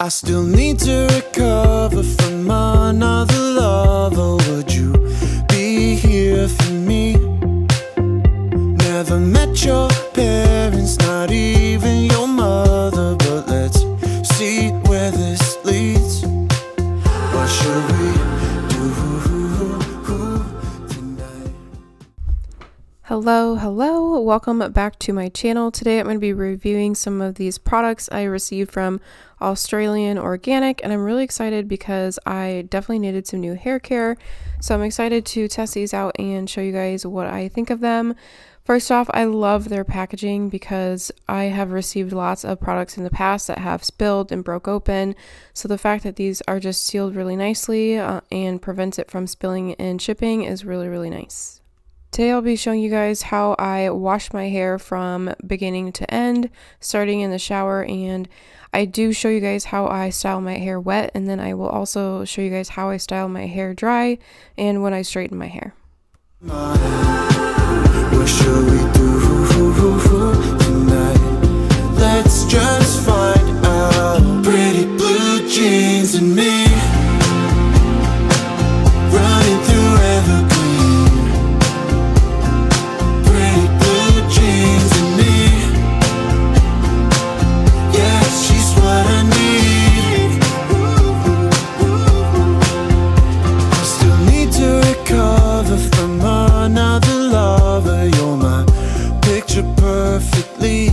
I still need to recover from another lover. Would you be here for me? Never met your parents, not even your mother, but let's see where this leads. What should we do tonight? Hello, welcome back to my channel. Today I'm going to be reviewing some of these products I received from Australian Organic, and I'm really excited because I definitely needed some new hair care, so I'm excited to test these out and show you guys what I think of them. First off, I love their packaging because I have received lots of products in the past that have spilled and broke open, so the fact that these are just sealed really nicely and prevents it from spilling in shipping is really nice. Today I'll be showing you guys how I wash my hair from beginning to end, starting in the shower, and I do show you guys how I style my hair wet, and then I will also show you guys how I style my hair dry and when I straighten my hair. What should we do tonight? Let's just find out. Pretty blue jeans and me running through evergreen. Pretty blue jeans and me, yeah, she's what I need. I still need to recover from another lover. You're my picture perfectly.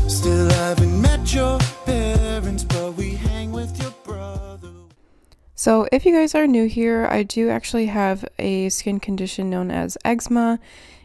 Still haven't met your parents, but we hang with your brother. So if you guys are new here, I do actually have a skin condition known as eczema,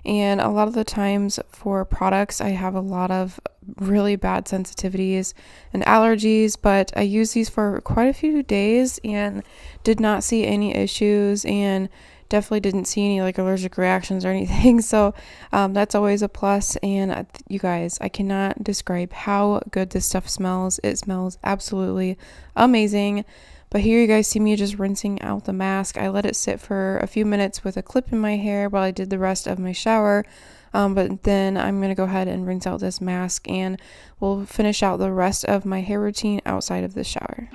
and a lot of the times for products I have a lot of really bad sensitivities and allergies, but I used these for quite a few days and did not see any issues and definitely didn't see any like allergic reactions or anything, so that's always a plus. And you guys, I cannot describe how good this stuff smells. It smells absolutely amazing. But here you guys see me just rinsing out the mask. I let it sit for a few minutes with a clip in my hair while I did the rest of my shower, but then I'm going to go ahead and rinse out this mask, and we'll finish out the rest of my hair routine outside of the shower.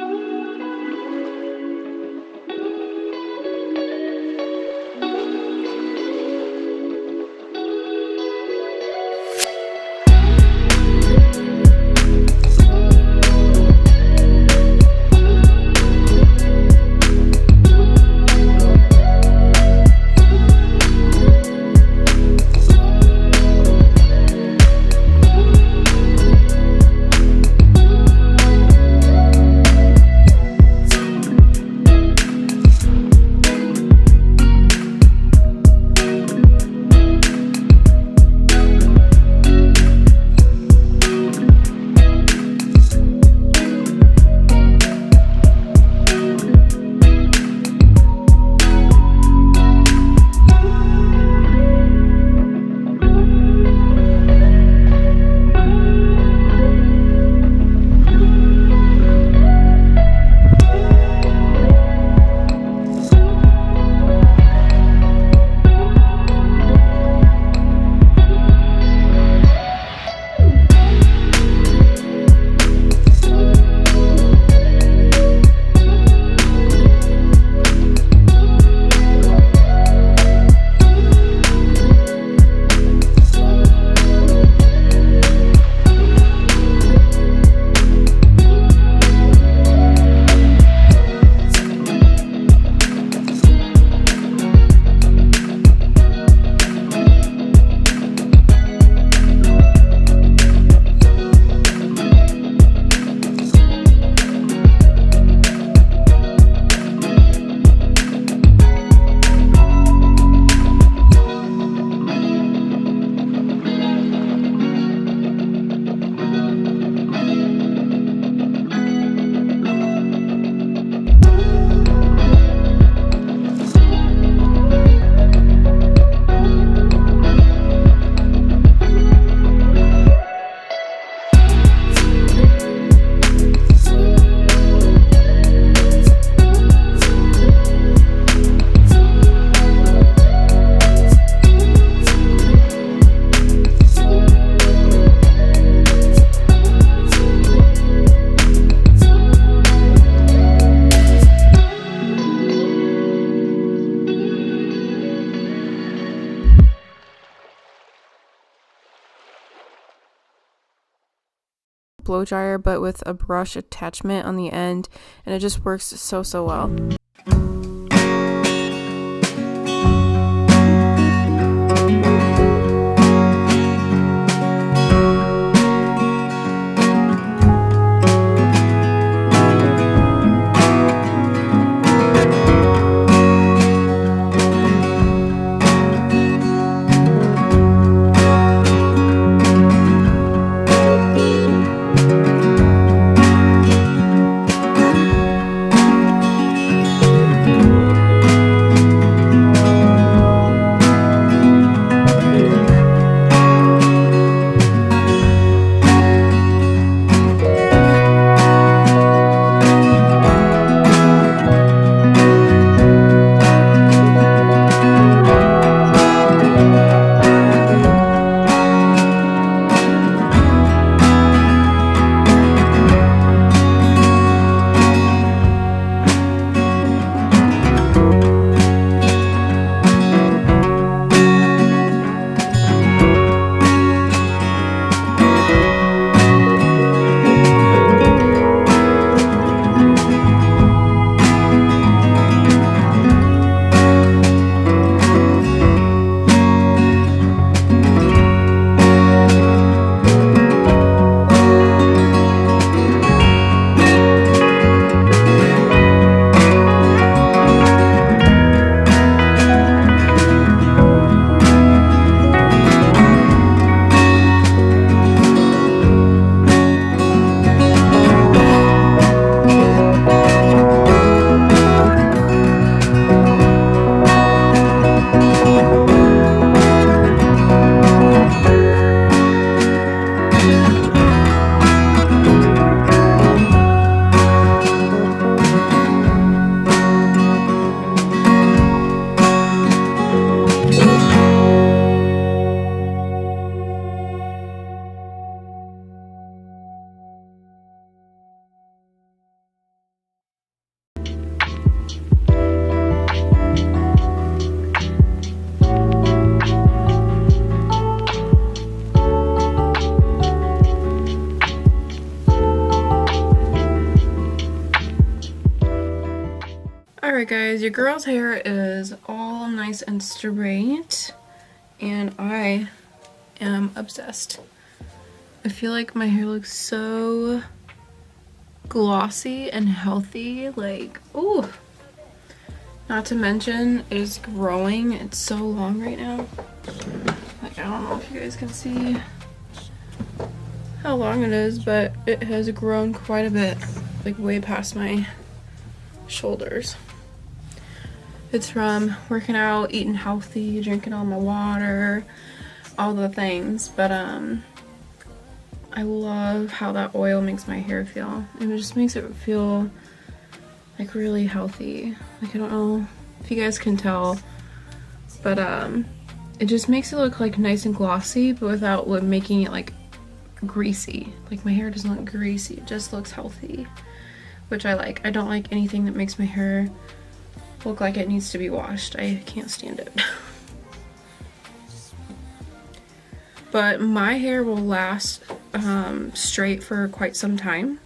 blow dryer, but with a brush attachment on the end, and it just works so well. Alright guys, your girl's hair is all nice and straight, and I am obsessed. I feel like my hair looks so glossy and healthy, like, ooh. Not to mention, it is growing. It's so long right now. Like, I don't know if you guys can see how long it is, but it has grown quite a bit, like way past my shoulders. It's from working out, eating healthy, drinking all my water, all the things, but I love how that oil makes my hair feel. It just makes it feel like really healthy. Like, I don't know if you guys can tell, but it just makes it look like nice and glossy, but without making it like greasy. Like, my hair doesn't look greasy, it just looks healthy, which I like. I don't like anything that makes my hair look like it needs to be washed. I can't stand it. But my hair will last straight for quite some time.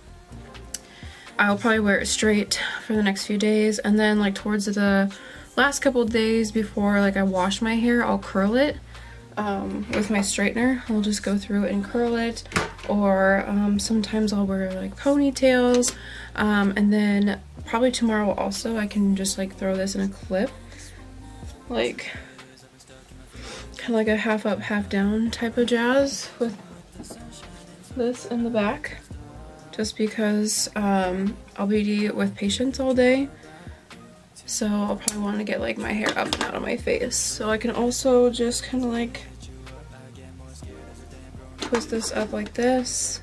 I'll probably wear it straight for the next few days, and then like towards the last couple days before like I wash my hair, I'll curl it with my straightener. I'll just go through and curl it, or sometimes I'll wear like ponytails, and then probably tomorrow also I can just like throw this in a clip, like kind of like a half up half down type of jazz with this in the back, just because I'll be with patients all day, so I'll probably want to get like my hair up and out of my face. So I can also just kind of like twist this up like this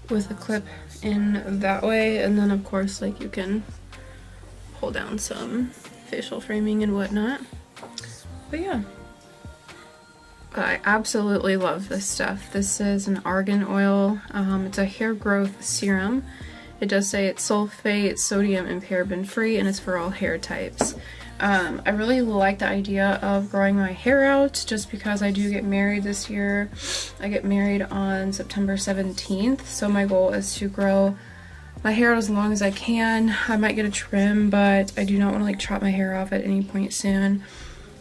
with a clip in that way, and then of course like you can pull down some facial framing and whatnot. But yeah, I absolutely love this stuff. This is an Argan Oil. It's a hair growth serum. It does say it's sulfate, sodium, and paraben free, and it's for all hair types. I really like the idea of growing my hair out just because I do get married this year. I get married on September 17th, so my goal is to grow my hair out as long as I can. I might get a trim, but I do not want to like chop my hair off at any point soon.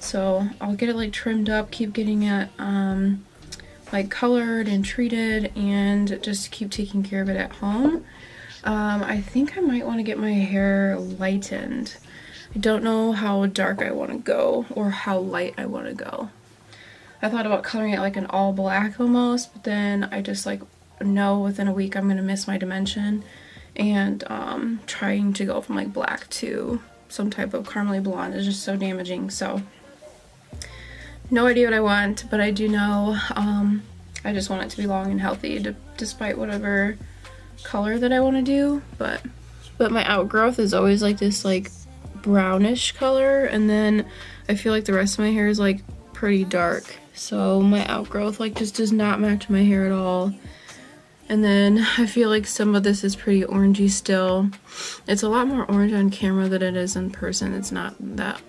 So I'll get it like trimmed up, keep getting it like colored and treated, and just keep taking care of it at home. I think I might want to get my hair lightened. I don't know how dark I want to go or how light I want to go. I thought about coloring it like an all black almost, but then I just like know within a week I'm going to miss my dimension, and trying to go from like black to some type of caramely blonde is just so damaging. So no idea what I want, but I do know I just want it to be long and healthy despite whatever color that I want to do. But my outgrowth is always like this like brownish color, and then I feel like the rest of my hair is like pretty dark, so my outgrowth like just does not match my hair at all. And then I feel like some of this is pretty orangey still. It's a lot more orange on camera than it is in person. It's not that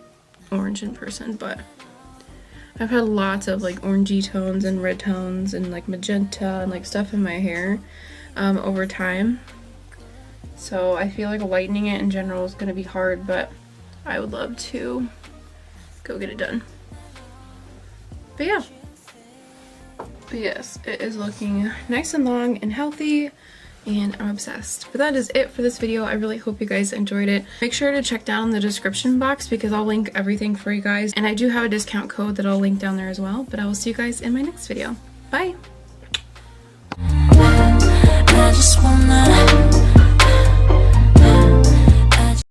orange in person, but I've had lots of like orangey tones and red tones and like magenta and like stuff in my hair over time. So I feel like lightening it in general is going to be hard, but I would love to go get it done. But yeah. But yes, it is looking nice and long and healthy, and I'm obsessed. But that is it for this video. I really hope you guys enjoyed it. Make sure to check down the description box because I'll link everything for you guys. And I do have a discount code that I'll link down there as well. But I will see you guys in my next video. Bye!